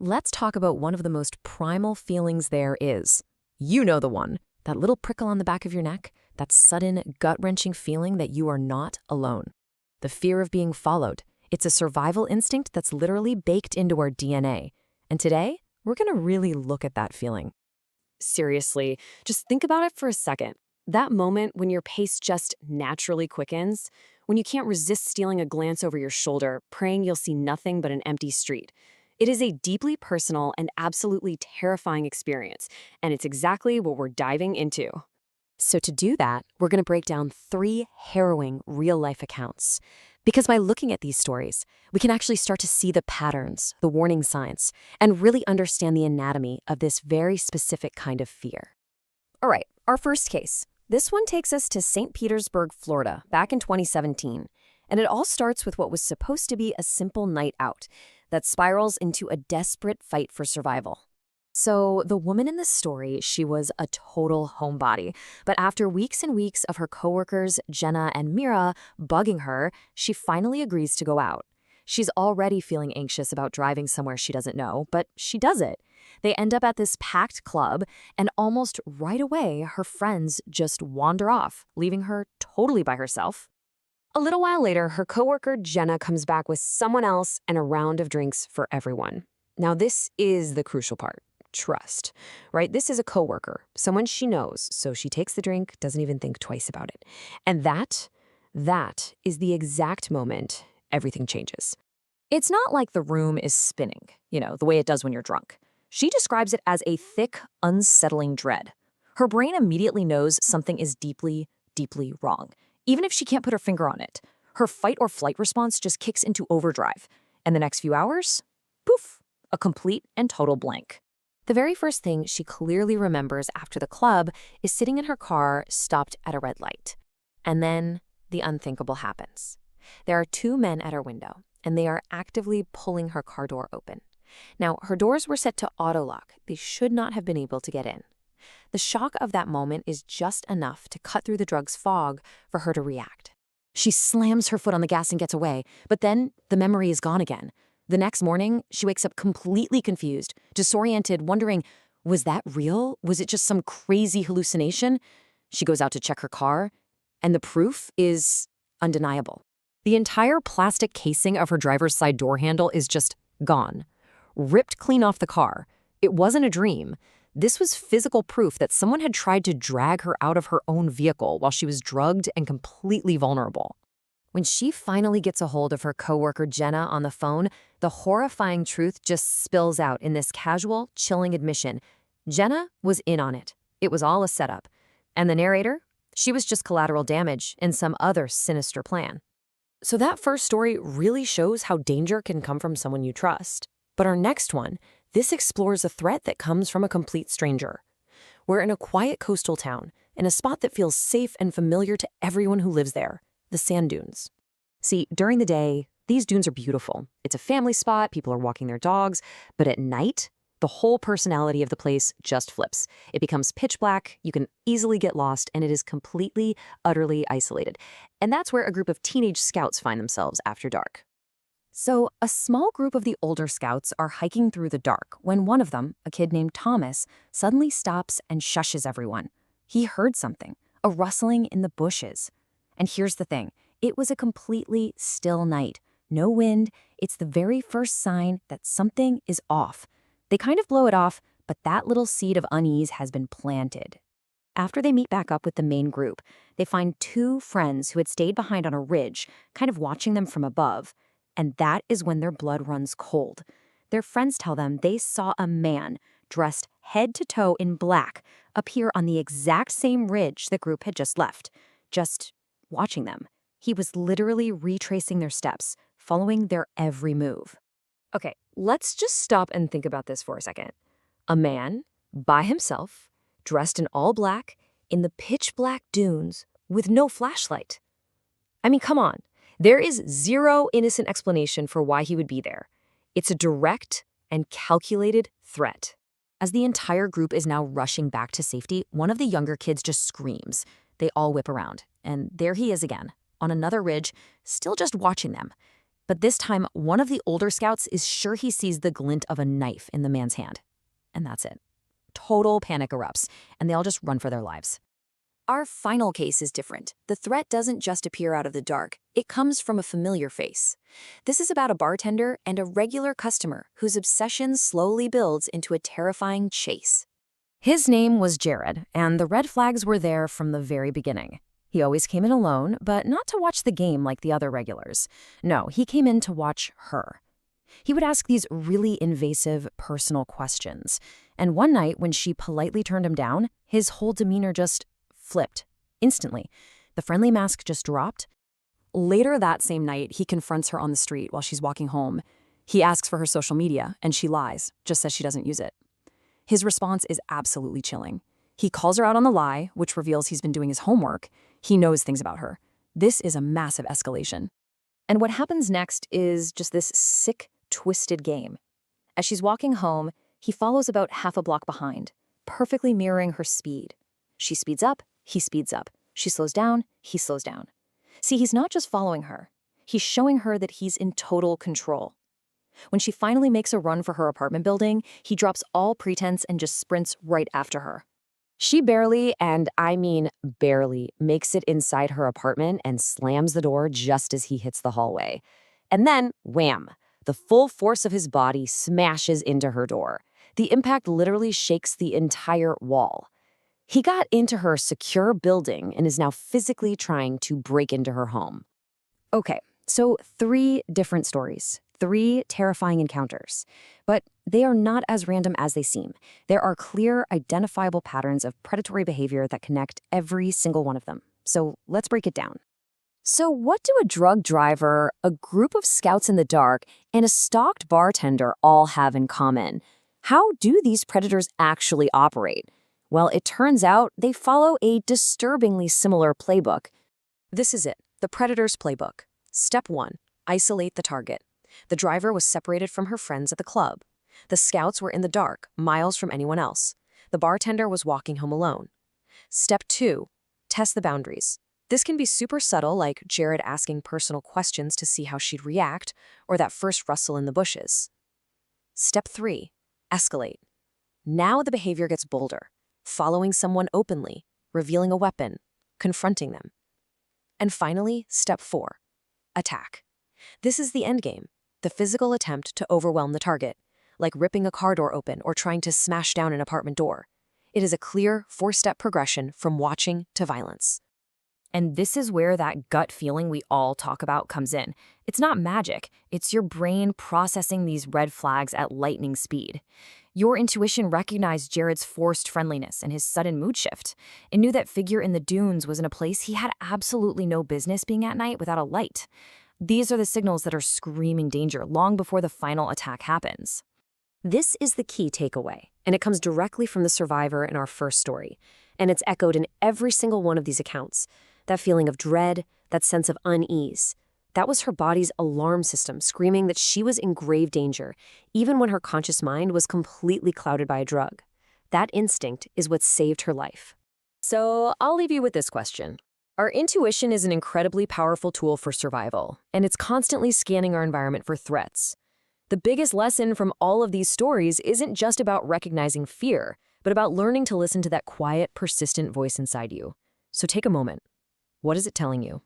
let's talk about one of the most primal feelings there is. You know the one, that little prickle on the back of your neck, that sudden, gut-wrenching feeling that you are not alone. The fear of being followed. It's a survival instinct that's literally baked into our DNA. And today, we're going to really look at that feeling. Seriously, just think about it for a second. That moment when your pace just naturally quickens, when you can't resist stealing a glance over your shoulder, praying you'll see nothing but an empty street. It is a deeply personal and absolutely terrifying experience, and it's exactly what we're diving into. So to do that, we're going to break down 3 harrowing real-life accounts. Because by looking at these stories, we can actually start to see the patterns, the warning signs, and really understand the anatomy of this very specific kind of fear. All right, our first case. This one takes us to St. Petersburg, Florida, back in 2017. And it all starts with what was supposed to be a simple night out that spirals into a desperate fight for survival. So the woman in the story, she was a total homebody. But after weeks and weeks of her coworkers, Jenna and Mira, bugging her, she finally agrees to go out. She's already feeling anxious about driving somewhere she doesn't know, but she does it. They end up at this packed club, and almost right away, her friends just wander off, leaving her totally by herself. A little while later, her coworker Jenna comes back with someone else and a round of drinks for everyone. Now, this is the crucial part. Trust, right? This is a coworker, someone she knows, so she takes the drink, doesn't even think twice about it. And that is the exact moment everything changes. It's not like the room is spinning, the way it does when you're drunk. She describes it as a thick, unsettling dread. Her brain immediately knows something is deeply, deeply wrong, even if she can't put her finger on it. Her fight or flight response just kicks into overdrive. And the next few hours, poof, a complete and total blank. The very first thing she clearly remembers after the club is sitting in her car, stopped at a red light. And then the unthinkable happens. There are 2 men at her window, and they are actively pulling her car door open. Now, her doors were set to auto-lock. They should not have been able to get in. The shock of that moment is just enough to cut through the drug's fog for her to react. She slams her foot on the gas and gets away, but then the memory is gone again. The next morning, she wakes up completely confused, disoriented, wondering, was that real? Was it just some crazy hallucination? She goes out to check her car, and the proof is undeniable. The entire plastic casing of her driver's side door handle is just gone, ripped clean off the car. It wasn't a dream. This was physical proof that someone had tried to drag her out of her own vehicle while she was drugged and completely vulnerable. When she finally gets a hold of her coworker Jenna on the phone, the horrifying truth just spills out in this casual, chilling admission. Jenna was in on it. It was all a setup. And the narrator? She was just collateral damage in some other sinister plan. So that first story really shows how danger can come from someone you trust. But our next one, this explores a threat that comes from a complete stranger. We're in a quiet coastal town, in a spot that feels safe and familiar to everyone who lives there. The sand dunes. See, during the day, these dunes are beautiful. It's a family spot, people are walking their dogs, but at night, the whole personality of the place just flips. It becomes pitch black, you can easily get lost, and it is completely, utterly isolated. And that's where a group of teenage scouts find themselves after dark. So, a small group of the older scouts are hiking through the dark when one of them, a kid named Thomas, suddenly stops and shushes everyone. He heard something, a rustling in the bushes. And here's the thing, it was a completely still night. No wind, it's the very first sign that something is off. They kind of blow it off, but that little seed of unease has been planted. After they meet back up with the main group, they find 2 friends who had stayed behind on a ridge, kind of watching them from above. And that is when their blood runs cold. Their friends tell them they saw a man, dressed head to toe in black, appear on the exact same ridge the group had just left. Just watching them. He was literally retracing their steps, following their every move. Okay, let's just stop and think about this for a second. A man, by himself, dressed in all black, in the pitch black dunes, with no flashlight. I mean, come on. There is zero innocent explanation for why he would be there. It's a direct and calculated threat. As the entire group is now rushing back to safety, one of the younger kids just screams. They all whip around, and there he is again, on another ridge, still just watching them. But this time, one of the older scouts is sure he sees the glint of a knife in the man's hand. And that's it. Total panic erupts, and they all just run for their lives. Our final case is different. The threat doesn't just appear out of the dark. It comes from a familiar face. This is about a bartender and a regular customer whose obsession slowly builds into a terrifying chase. His name was Jared, and the red flags were there from the very beginning. He always came in alone, but not to watch the game like the other regulars. No, he came in to watch her. He would ask these really invasive, personal questions. And one night, when she politely turned him down, his whole demeanor just flipped. Instantly. The friendly mask just dropped. Later that same night, he confronts her on the street while she's walking home. He asks for her social media, and she lies, just says she doesn't use it. His response is absolutely chilling. He calls her out on the lie, which reveals he's been doing his homework. He knows things about her. This is a massive escalation. And what happens next is just this sick, twisted game. As she's walking home, he follows about half a block behind, perfectly mirroring her speed. She speeds up, he speeds up. She slows down, he slows down. See, he's not just following her. He's showing her that he's in total control. When she finally makes a run for her apartment building, he drops all pretense and just sprints right after her. She barely, and I mean barely, makes it inside her apartment and slams the door just as he hits the hallway. And then, wham, the full force of his body smashes into her door. The impact literally shakes the entire wall. He got into her secure building and is now physically trying to break into her home. Okay, so 3 different stories, 3 terrifying encounters. But they are not as random as they seem. There are clear, identifiable patterns of predatory behavior that connect every single one of them. So let's break it down. So what do a drug driver, a group of scouts in the dark, and a stalked bartender all have in common? How do these predators actually operate? Well, it turns out they follow a disturbingly similar playbook. This is it, the predator's playbook. Step 1, isolate the target. The driver was separated from her friends at the club. The scouts were in the dark, miles from anyone else. The bartender was walking home alone. Step 2, test the boundaries. This can be super subtle, like Jared asking personal questions to see how she'd react, or that first rustle in the bushes. Step 3, escalate. Now the behavior gets bolder. Following someone openly, revealing a weapon, confronting them. And finally, step 4, attack. This is the endgame, the physical attempt to overwhelm the target, like ripping a car door open or trying to smash down an apartment door. It is a clear 4-step progression from watching to violence. And this is where that gut feeling we all talk about comes in. It's not magic, it's your brain processing these red flags at lightning speed. Your intuition recognized Jared's forced friendliness and his sudden mood shift. It knew that figure in the dunes was in a place he had absolutely no business being at night without a light. These are the signals that are screaming danger long before the final attack happens. This is the key takeaway, and it comes directly from the survivor in our first story. And it's echoed in every single one of these accounts. That feeling of dread, that sense of unease. That was her body's alarm system screaming that she was in grave danger, even when her conscious mind was completely clouded by a drug. That instinct is what saved her life. So I'll leave you with this question. Our intuition is an incredibly powerful tool for survival, and it's constantly scanning our environment for threats. The biggest lesson from all of these stories isn't just about recognizing fear, but about learning to listen to that quiet, persistent voice inside you. So take a moment. What is it telling you?